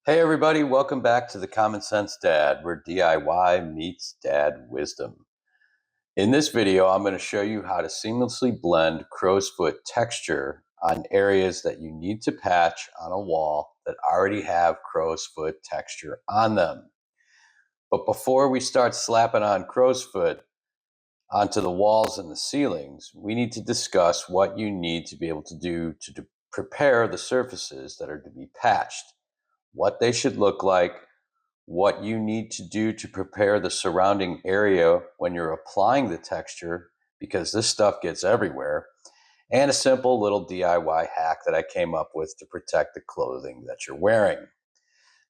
Hey everybody, welcome back to the Common Sense Dad, where DIY meets dad wisdom. In this video, I'm going to show you how to seamlessly blend crow's foot texture on areas that you need to patch on a wall that already have crow's foot texture on them. But before we start slapping on crow's foot onto the walls and the ceilings, we need to discuss what you need to be able to do to prepare the surfaces that are to be patched, what they should look like, what you need to do to prepare the surrounding area when you're applying the texture, because this stuff gets everywhere, and a simple little DIY hack that I came up with to protect the clothing that you're wearing.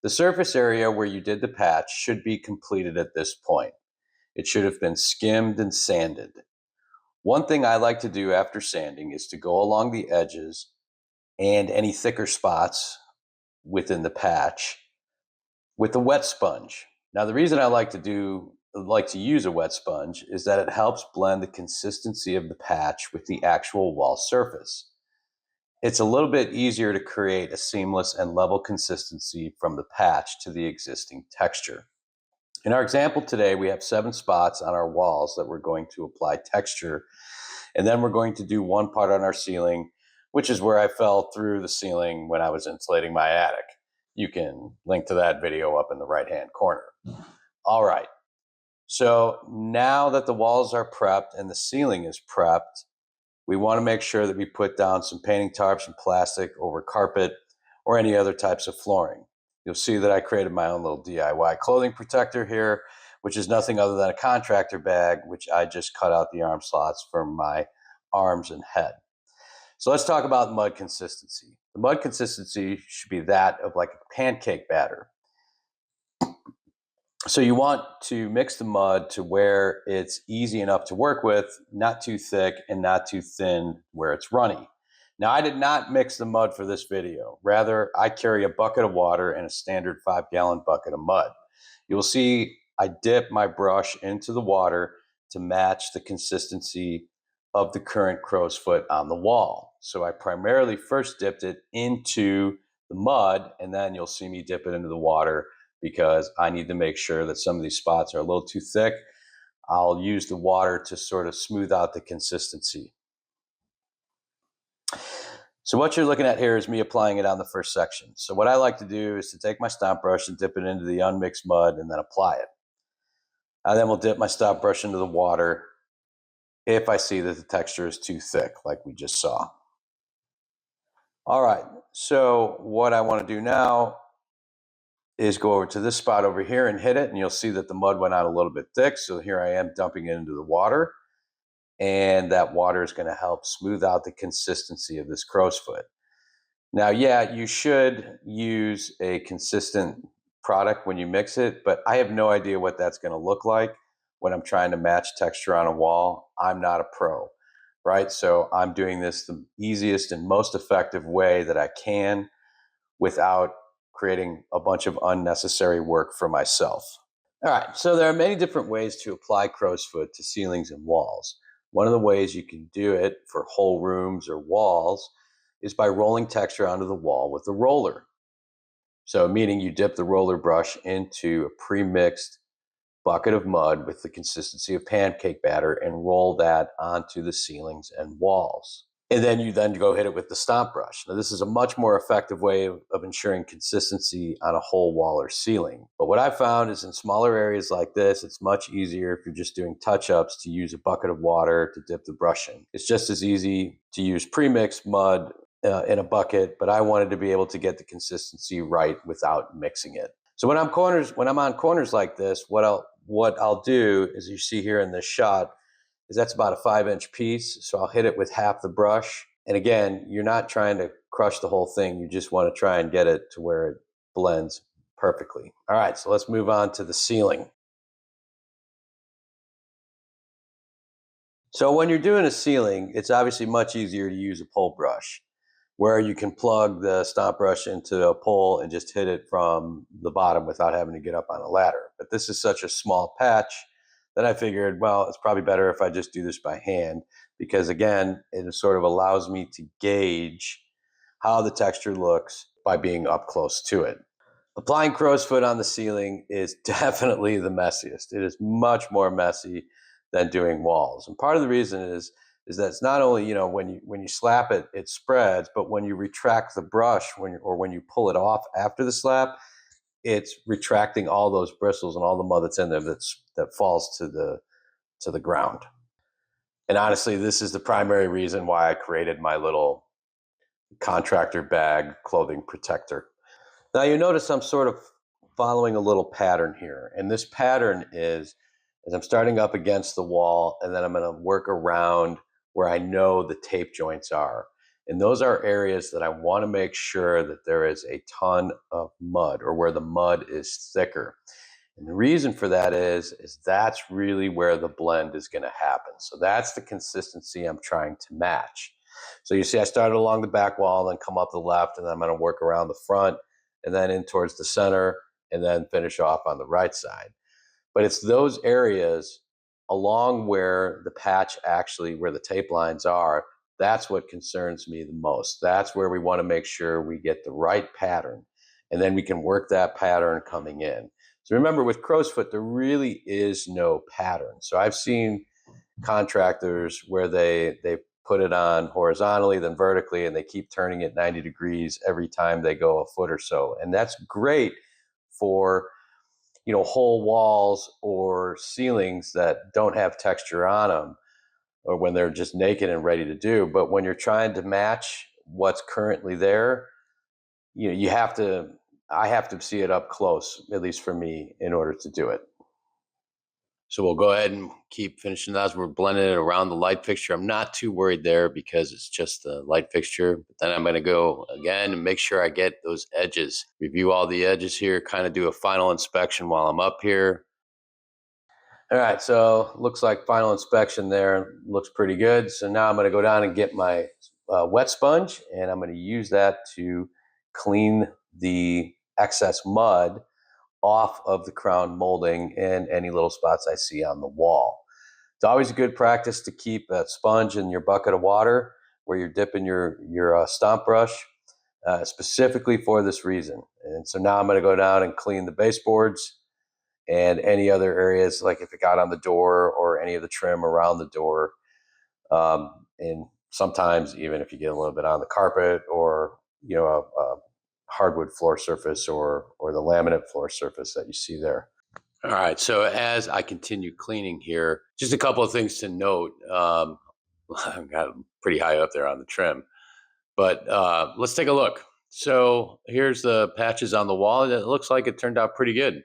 The surface area where you did the patch should be completed at this point. It should have been skimmed and sanded. One thing I like to do after sanding is to go along the edges and any thicker spots within the patch with a wet sponge. Now, the reason I like to use a wet sponge is that it helps blend the consistency of the patch with the actual wall surface. It's a little bit easier to create a seamless and level consistency from the patch to the existing texture. In our example today, we have 7 spots on our walls that we're going to apply texture, and then we're going to do one part on our ceiling, which is where I fell through the ceiling when I was insulating my attic. You can link to that video up in the right-hand corner. All right, so now that the walls are prepped and the ceiling is prepped, we want to make sure that we put down some painting tarps and plastic over carpet or any other types of flooring. You'll see that I created my own little DIY clothing protector here, which is nothing other than a contractor bag, which I just cut out the arm slots for my arms and head. So let's talk about mud consistency. The mud consistency should be that of like a pancake batter. So you want to mix the mud to where it's easy enough to work with, not too thick and not too thin where it's runny. Now, I did not mix the mud for this video. Rather, I carry a bucket of water and a standard 5-gallon bucket of mud. You will see I dip my brush into the water to match the consistency of the current crow's foot on the wall. So I primarily first dipped it into the mud, and then you'll see me dip it into the water because I need to make sure that some of these spots are a little too thick. I'll use the water to sort of smooth out the consistency. So what you're looking at here is me applying it on the first section. So what I like to do is to take my stomp brush and dip it into the unmixed mud and then apply it. I then will dip my stomp brush into the water if I see that the texture is too thick, like we just saw. All right, so what I want to do now is go over to this spot over here and hit it, and you'll see that the mud went out a little bit thick. So here I am dumping it into the water, and that water is going to help smooth out the consistency of this crow's foot. Now, yeah, you should use a consistent product when you mix it, but I have no idea what that's going to look like when I'm trying to match texture on a wall. I'm not a pro, right? So I'm doing this the easiest and most effective way that I can without creating a bunch of unnecessary work for myself. All right, so there are many different ways to apply crow's foot to ceilings and walls. One of the ways you can do it for whole rooms or walls is by rolling texture onto the wall with a roller. So meaning you dip the roller brush into a pre-mixed bucket of mud with the consistency of pancake batter and roll that onto the ceilings and walls. And then you go hit it with the stomp brush. Now, this is a much more effective way of ensuring consistency on a whole wall or ceiling. But what I found is in smaller areas like this, it's much easier if you're just doing touch-ups to use a bucket of water to dip the brush in. It's just as easy to use pre-mixed mud in a bucket, but I wanted to be able to get the consistency right without mixing it. So when I'm on corners like this, what I'll do is, you see here in this shot, is that's about a 5-inch piece. So I'll hit it with half the brush. And again, you're not trying to crush the whole thing. You just want to try and get it to where it blends perfectly. All right, so let's move on to the ceiling. So when you're doing a ceiling, it's obviously much easier to use a pole brush, where you can plug the stomp brush into a pole and just hit it from the bottom without having to get up on a ladder. But this is such a small patch that I figured, well, it's probably better if I just do this by hand, because again, it sort of allows me to gauge how the texture looks by being up close to it. Applying crow's foot on the ceiling is definitely the messiest. It is much more messy than doing walls. And part of the reason is that it's not only, you know, when you slap it, it spreads, but when you retract the brush when you pull it off after the slap, it's retracting all those bristles and all the mud that's in there that falls to the ground. And honestly, this is the primary reason why I created my little contractor bag clothing protector. Now you notice I'm sort of following a little pattern here. And this pattern is I'm starting up against the wall, and then I'm going to work around where I know the tape joints are. And those are areas that I want to make sure that there is a ton of mud, or where the mud is thicker. And the reason for that is that's really where the blend is going to happen. So that's the consistency I'm trying to match. So you see I started along the back wall, then come up the left, and then I'm going to work around the front, and then in towards the center, and then finish off on the right side. But it's those areas along where the patch actually, where the tape lines are, that's what concerns me the most. That's where we want to make sure we get the right pattern, and then we can work that pattern coming in. So remember, with crow's foot, there really is no pattern. So I've seen contractors where they put it on horizontally, then vertically, and they keep turning it 90 degrees every time they go a foot or so. And that's great for, you know, whole walls or ceilings that don't have texture on them, or when they're just naked and ready to do. But when you're trying to match what's currently there, you know, I have to see it up close, at least for me, in order to do it. So we'll go ahead and keep finishing those. We're blending it around the light fixture. I'm not too worried there because it's just the light fixture. But then I'm going to go again and make sure I get those edges. Review all the edges here, kind of do a final inspection while I'm up here. All right, so looks like final inspection there. Looks pretty good. So now I'm going to go down and get my wet sponge, and I'm going to use that to clean the excess mud off of the crown molding and any little spots I see on the wall. It's always a good practice to keep a sponge in your bucket of water where you're dipping your stomp brush, specifically for this reason. And so now I'm going to go down and clean the baseboards and any other areas, like if it got on the door or any of the trim around the door. And sometimes even if you get a little bit on the carpet, or, you know, a hardwood floor surface, or the laminate floor surface that you see there. All right, so as I continue cleaning here, just a couple of things to note. I've got pretty high up there on the trim, but let's take a look. So here's the patches on the wall, and it looks like it turned out pretty good.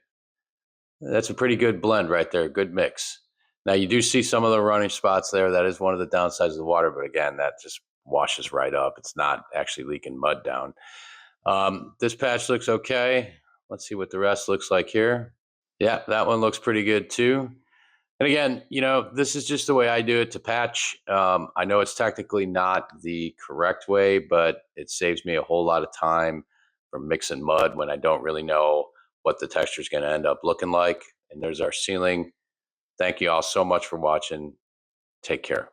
That's a pretty good blend right there, good mix. Now you do see some of the running spots there. That is one of the downsides of the water, but again, that just washes right up. It's not actually leaking mud down. This patch looks okay. Let's see what the rest looks like here. Yeah, that one looks pretty good too. And again, you know, this is just the way I do it to patch. I know it's technically not the correct way, but it saves me a whole lot of time from mixing mud when I don't really know what the texture is going to end up looking like. And there's our ceiling. Thank you all so much for watching. Take care.